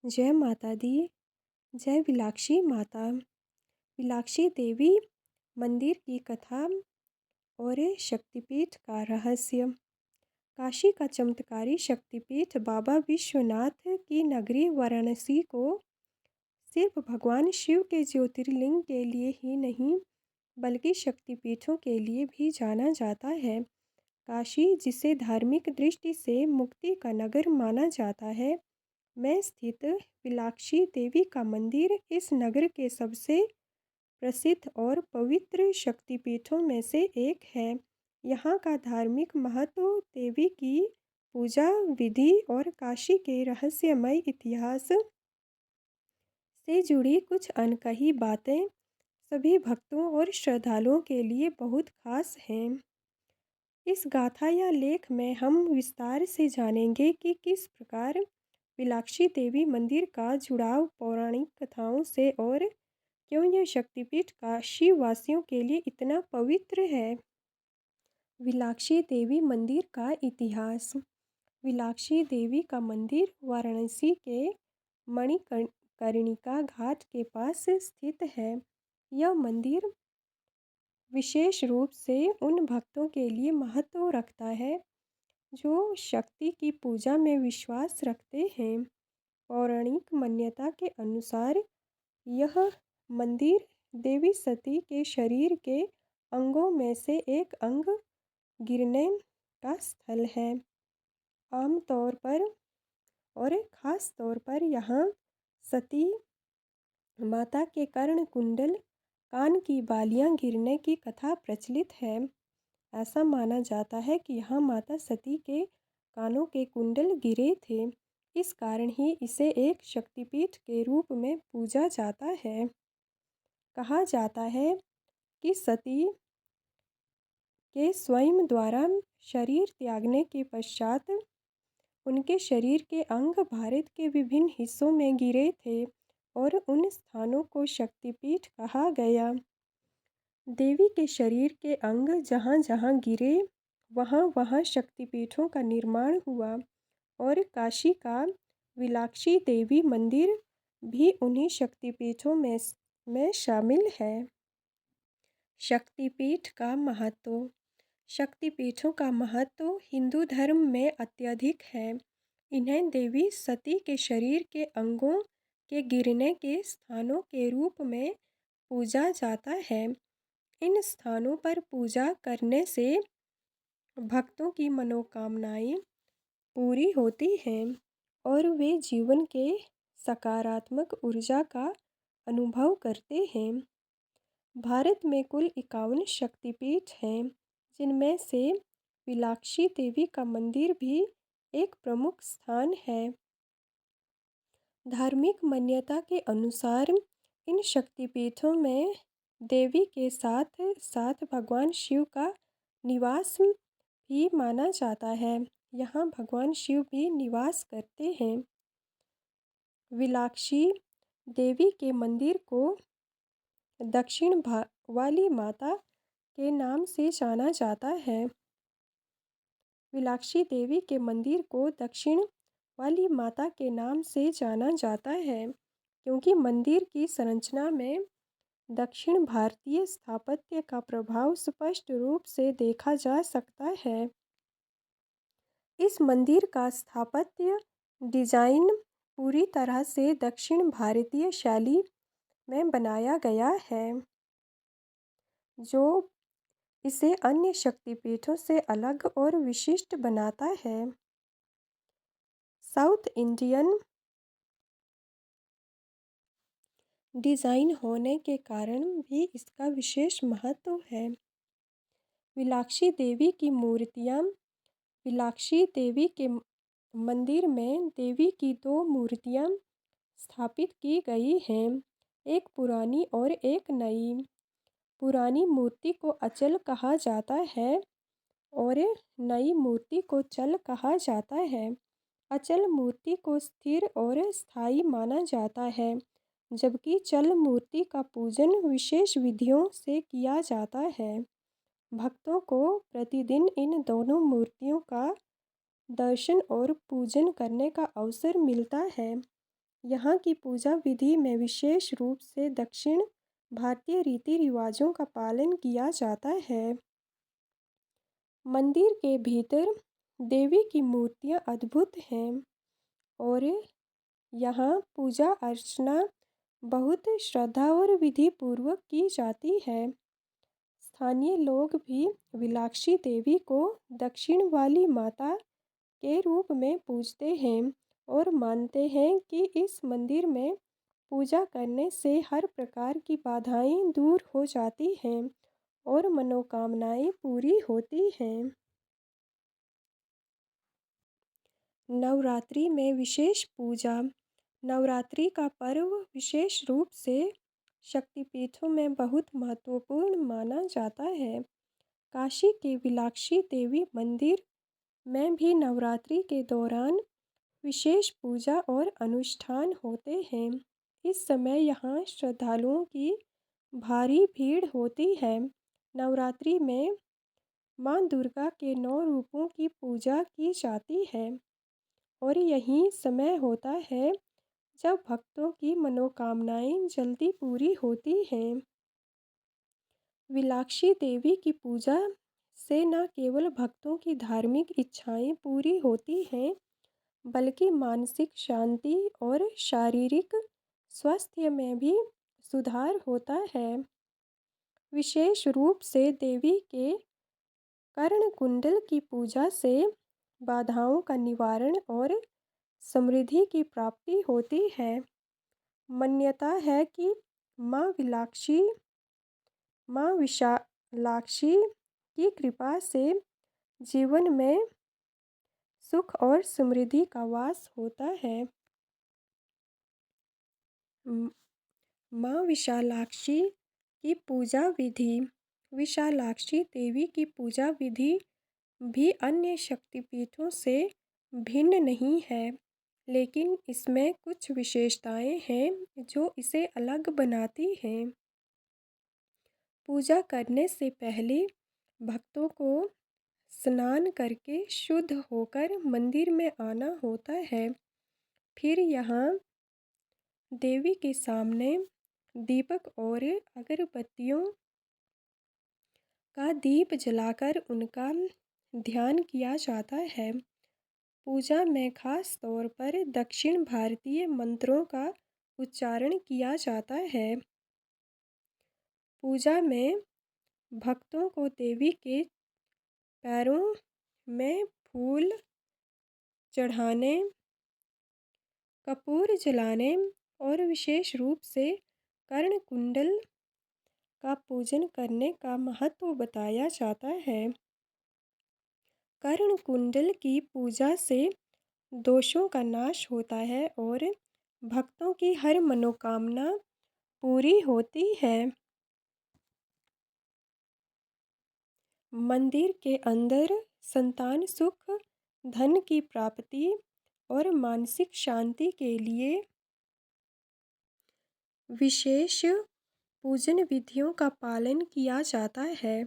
जय माता दी। जय विलाक्षी माता। विलाक्षी देवी मंदिर की कथा और शक्तिपीठ का रहस्य। काशी का चमत्कारी शक्तिपीठ बाबा विश्वनाथ की नगरी वाराणसी को सिर्फ भगवान शिव के ज्योतिर्लिंग के लिए ही नहीं बल्कि शक्तिपीठों के लिए भी जाना जाता है। काशी, जिसे धार्मिक दृष्टि से मुक्ति का नगर माना जाता है, में स्थित विलाक्षी देवी का मंदिर इस नगर के सबसे प्रसिद्ध और पवित्र शक्तिपीठों में से एक है। यहाँ का धार्मिक महत्व, देवी की पूजा विधि और काशी के रहस्यमय इतिहास से जुड़ी कुछ अनकही बातें सभी भक्तों और श्रद्धालुओं के लिए बहुत खास हैं। इस गाथा या लेख में हम विस्तार से जानेंगे कि किस प्रकार विलाक्षी देवी मंदिर का जुड़ाव पौराणिक कथाओं से और क्यों यह शक्तिपीठ काशी वासियों के लिए इतना पवित्र है। विलाक्षी देवी मंदिर का इतिहास। विलाक्षी देवी का मंदिर वाराणसी के मणिकर्णिका घाट के पास स्थित है। यह मंदिर विशेष रूप से उन भक्तों के लिए महत्व रखता है जो शक्ति की पूजा में विश्वास रखते हैं। पौराणिक मान्यता के अनुसार यह मंदिर देवी सती के शरीर के अंगों में से एक अंग गिरने का स्थल है। आमतौर पर और ख़ास तौर पर यहाँ सती माता के कर्ण कुंडल, कान की बालियाँ गिरने की कथा प्रचलित है। ऐसा माना जाता है कि यहाँ माता सती के कानों के कुंडल गिरे थे। इस कारण ही इसे एक शक्तिपीठ के रूप में पूजा जाता है। कहा जाता है कि सती के स्वयं द्वारा शरीर त्यागने के पश्चात उनके शरीर के अंग भारत के विभिन्न हिस्सों में गिरे थे और उन स्थानों को शक्तिपीठ कहा गया। देवी के शरीर के अंग जहाँ जहाँ गिरे वहाँ वहाँ शक्तिपीठों का निर्माण हुआ और काशी का विलाक्षी देवी मंदिर भी उन्हीं शक्तिपीठों में शामिल है। शक्तिपीठ का महत्व। शक्तिपीठों का महत्व हिंदू धर्म में अत्यधिक है। इन्हें देवी सती के शरीर के अंगों के गिरने के स्थानों के रूप में पूजा जाता है। इन स्थानों पर पूजा करने से भक्तों की मनोकामनाएं पूरी होती हैं और वे जीवन के सकारात्मक ऊर्जा का अनुभव करते हैं। भारत में कुल 51 शक्तिपीठ हैं, जिनमें से विलाक्षी देवी का मंदिर भी एक प्रमुख स्थान है। धार्मिक मान्यता के अनुसार इन शक्तिपीठों में देवी के साथ साथ भगवान शिव का निवास भी माना जाता है। यहाँ भगवान शिव भी निवास करते हैं। विलाक्षी देवी के मंदिर को दक्षिण वाली माता के नाम से जाना जाता है। विलाक्षी देवी के मंदिर को दक्षिण वाली माता के नाम से जाना जाता है क्योंकि मंदिर की संरचना में दक्षिण भारतीय स्थापत्य का प्रभाव स्पष्ट रूप से देखा जा सकता है। इस मंदिर का स्थापत्य डिजाइन पूरी तरह से दक्षिण भारतीय शैली में बनाया गया है, जो इसे अन्य शक्तिपीठों से अलग और विशिष्ट बनाता है। साउथ इंडियन डिज़ाइन होने के कारण भी इसका विशेष महत्व है। विलाक्षी देवी की मूर्तियाँ। विलाक्षी देवी के मंदिर में देवी की 2 मूर्तियाँ स्थापित की गई हैं, एक पुरानी और एक नई। पुरानी मूर्ति को अचल कहा जाता है और नई मूर्ति को चल कहा जाता है। अचल मूर्ति को स्थिर और स्थायी माना जाता है, जबकि चल मूर्ति का पूजन विशेष विधियों से किया जाता है। भक्तों को प्रतिदिन इन दोनों मूर्तियों का दर्शन और पूजन करने का अवसर मिलता है। यहाँ की पूजा विधि में विशेष रूप से दक्षिण भारतीय रीति रिवाजों का पालन किया जाता है। मंदिर के भीतर देवी की मूर्तियाँ अद्भुत हैं और यहाँ पूजा अर्चना बहुत श्रद्धा और विधि पूर्वक की जाती है। स्थानीय लोग भी विलाक्षी देवी को दक्षिण वाली माता के रूप में पूजते हैं और मानते हैं कि इस मंदिर में पूजा करने से हर प्रकार की बाधाएं दूर हो जाती हैं और मनोकामनाएं पूरी होती हैं। नवरात्रि में विशेष पूजा। नवरात्रि का पर्व विशेष रूप से शक्तिपीठों में बहुत महत्वपूर्ण माना जाता है। काशी के विलाक्षी देवी मंदिर में भी नवरात्रि के दौरान विशेष पूजा और अनुष्ठान होते हैं। इस समय यहाँ श्रद्धालुओं की भारी भीड़ होती है। नवरात्रि में माँ दुर्गा के 9 रूपों की पूजा की जाती है और यही समय होता है जब भक्तों की मनोकामनाएं जल्दी पूरी होती हैं। विलाक्षी देवी की पूजा से न केवल भक्तों की धार्मिक इच्छाएं पूरी होती हैं, बल्कि मानसिक शांति और शारीरिक स्वास्थ्य में भी सुधार होता है। विशेष रूप से देवी के कर्ण कुंडल की पूजा से बाधाओं का निवारण और समृद्धि की प्राप्ति होती है। मान्यता है कि माँ विशालाक्षी की कृपा से जीवन में सुख और समृद्धि का वास होता है। माँ विशालाक्षी की पूजा विधि। विशालाक्षी देवी की पूजा विधि भी अन्य शक्तिपीठों से भिन्न नहीं है, लेकिन इसमें कुछ विशेषताएं हैं जो इसे अलग बनाती हैं। पूजा करने से पहले भक्तों को स्नान करके शुद्ध होकर मंदिर में आना होता है। फिर यहाँ देवी के सामने दीपक और अगरबत्तियों का दीप जलाकर उनका ध्यान किया जाता है। पूजा में खास तौर पर दक्षिण भारतीय मंत्रों का उच्चारण किया जाता है। पूजा में भक्तों को देवी के पैरों में फूल चढ़ाने, कपूर जलाने और विशेष रूप से कर्ण कुंडल का पूजन करने का महत्व बताया जाता है। कर्ण कुंडल की पूजा से दोषों का नाश होता है और भक्तों की हर मनोकामना पूरी होती है। मंदिर के अंदर संतान सुख, धन की प्राप्ति और मानसिक शांति के लिए विशेष पूजन विधियों का पालन किया जाता है।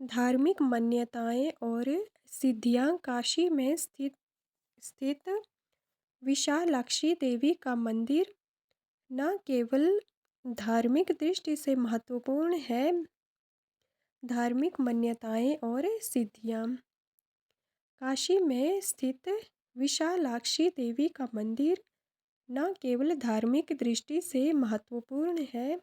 धार्मिक मान्यताएं और सिद्धियां। काशी में स्थित विशालाक्षी देवी का मंदिर न केवल धार्मिक दृष्टि से महत्वपूर्ण है। धार्मिक मान्यताएं और सिद्धियां। काशी में स्थित विशालाक्षी देवी का मंदिर न केवल धार्मिक दृष्टि से महत्वपूर्ण है,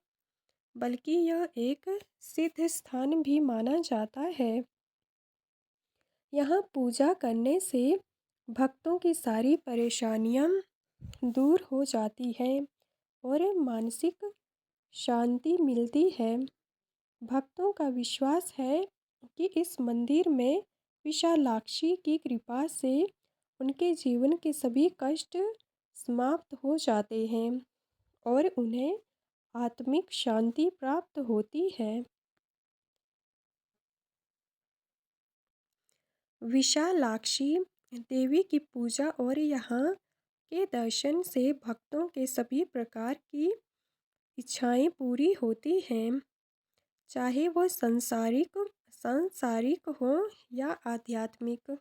बल्कि यह एक सिद्ध स्थान भी माना जाता है। यहाँ पूजा करने से भक्तों की सारी परेशानियाँ दूर हो जाती हैं और मानसिक शांति मिलती है। भक्तों का विश्वास है कि इस मंदिर में विशालाक्षी की कृपा से उनके जीवन के सभी कष्ट समाप्त हो जाते हैं और उन्हें आत्मिक शांति प्राप्त होती है। विशालाक्षी देवी की पूजा और यहाँ के दर्शन से भक्तों के सभी प्रकार की इच्छाएं पूरी होती हैं, चाहे वो सांसारिक हो या आध्यात्मिक।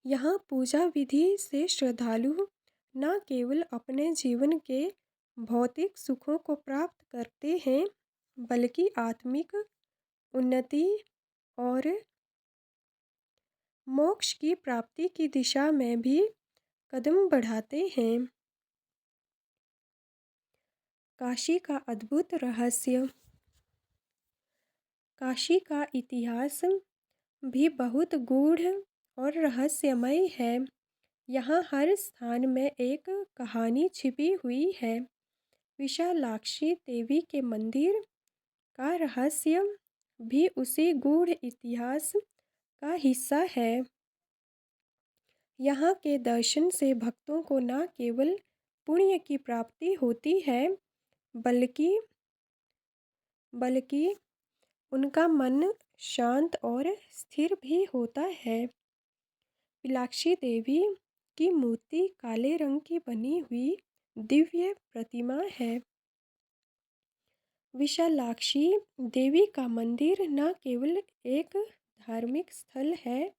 यहाँ पूजा विधि से श्रद्धालु न केवल अपने जीवन के भौतिक सुखों को प्राप्त करते हैं, बल्कि आत्मिक उन्नति और मोक्ष की प्राप्ति की दिशा में भी कदम बढ़ाते हैं। काशी का अद्भुत रहस्य। काशी का इतिहास भी बहुत गूढ़ और रहस्यमय है। यहाँ हर स्थान में एक कहानी छिपी हुई है। विशालाक्षी देवी के मंदिर का रहस्य भी उसी गूढ़ इतिहास का हिस्सा है। यहाँ के दर्शन से भक्तों को न केवल पुण्य की प्राप्ति होती है, बल्कि उनका मन शांत और स्थिर भी होता है। विशालाक्षी देवी की मूर्ति काले रंग की बनी हुई दिव्य प्रतिमा है। विशालाक्षी देवी का मंदिर न केवल एक धार्मिक स्थल है,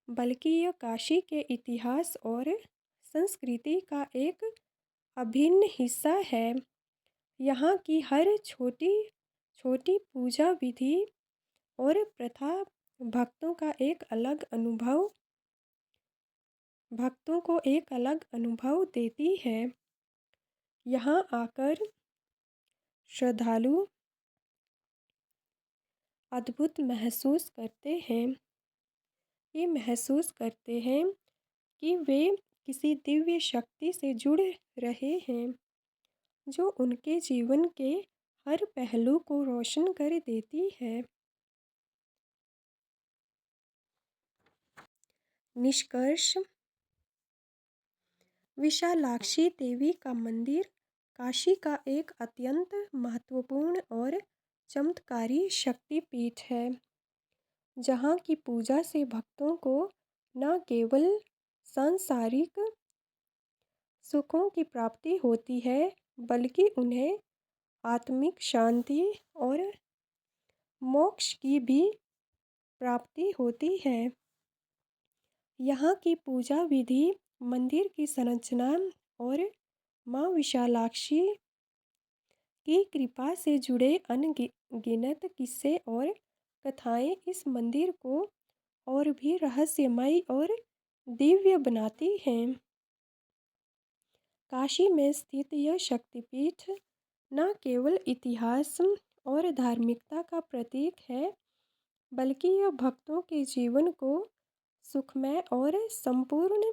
बल्कि यह काशी के इतिहास और संस्कृति का एक अभिन्न हिस्सा है। यहाँ की हर छोटी छोटी पूजा विधि और प्रथा भक्तों को एक अलग अनुभव देती है। यहाँ आकर श्रद्धालु अद्भुत महसूस करते हैं कि वे किसी दिव्य शक्ति से जुड़ रहे हैं, जो उनके जीवन के हर पहलू को रोशन कर देती है। निष्कर्ष। विशालाक्षी देवी का मंदिर काशी का एक अत्यंत महत्वपूर्ण और चमत्कारी शक्तिपीठ है, जहाँ की पूजा से भक्तों को न केवल सांसारिक सुखों की प्राप्ति होती है, बल्कि उन्हें आत्मिक शांति और मोक्ष की भी प्राप्ति होती है। यहाँ की पूजा विधि, मंदिर की संरचना और माँ विशालाक्षी की कृपा से जुड़े अनगिनत किस्से और कथाएं इस मंदिर को और भी रहस्यमय और दिव्य बनाती हैं। काशी में स्थित यह शक्तिपीठ न केवल इतिहास और धार्मिकता का प्रतीक है, बल्कि यह भक्तों के जीवन को सुखमय और संपूर्ण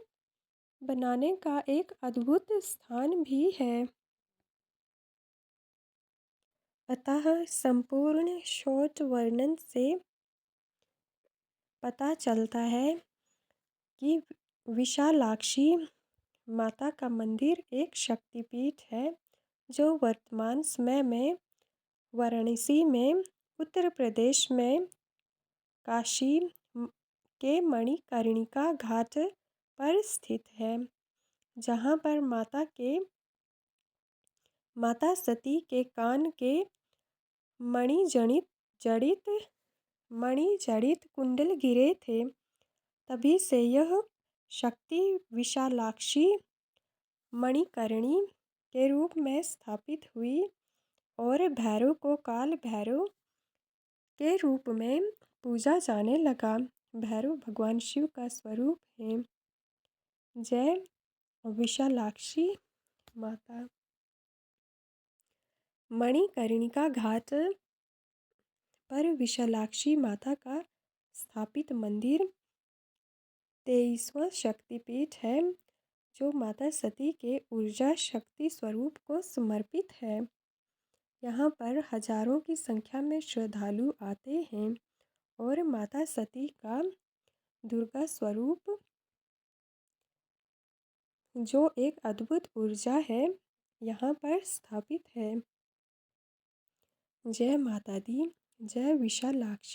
बनाने का एक अद्भुत स्थान भी है। अतः संपूर्ण शॉर्ट वर्णन से पता चलता है कि विशालाक्षी माता का मंदिर एक शक्तिपीठ है, जो वर्तमान समय में वाराणसी में, उत्तर प्रदेश में काशी के मणिकर्णिका घाट पर स्थित है, जहाँ पर माता सती के कान के मणिजड़ित कुंडल गिरे थे। तभी से यह शक्ति विशालाक्षी मणिकर्णी के रूप में स्थापित हुई और भैरव को काल भैरव के रूप में पूजा जाने लगा। भैरव भगवान शिव का स्वरूप है। जय विशालाक्षी माता। मणिकर्णिका घाट पर विशालाक्षी माता का स्थापित मंदिर 23वां शक्तिपीठ है, जो माता सती के ऊर्जा शक्ति स्वरूप को समर्पित है। यहाँ पर हजारों की संख्या में श्रद्धालु आते हैं और माता सती का दुर्गा स्वरूप, जो एक अद्भुत ऊर्जा है, यहाँ पर स्थापित है। जय माता दी। जय विशालाक्षी।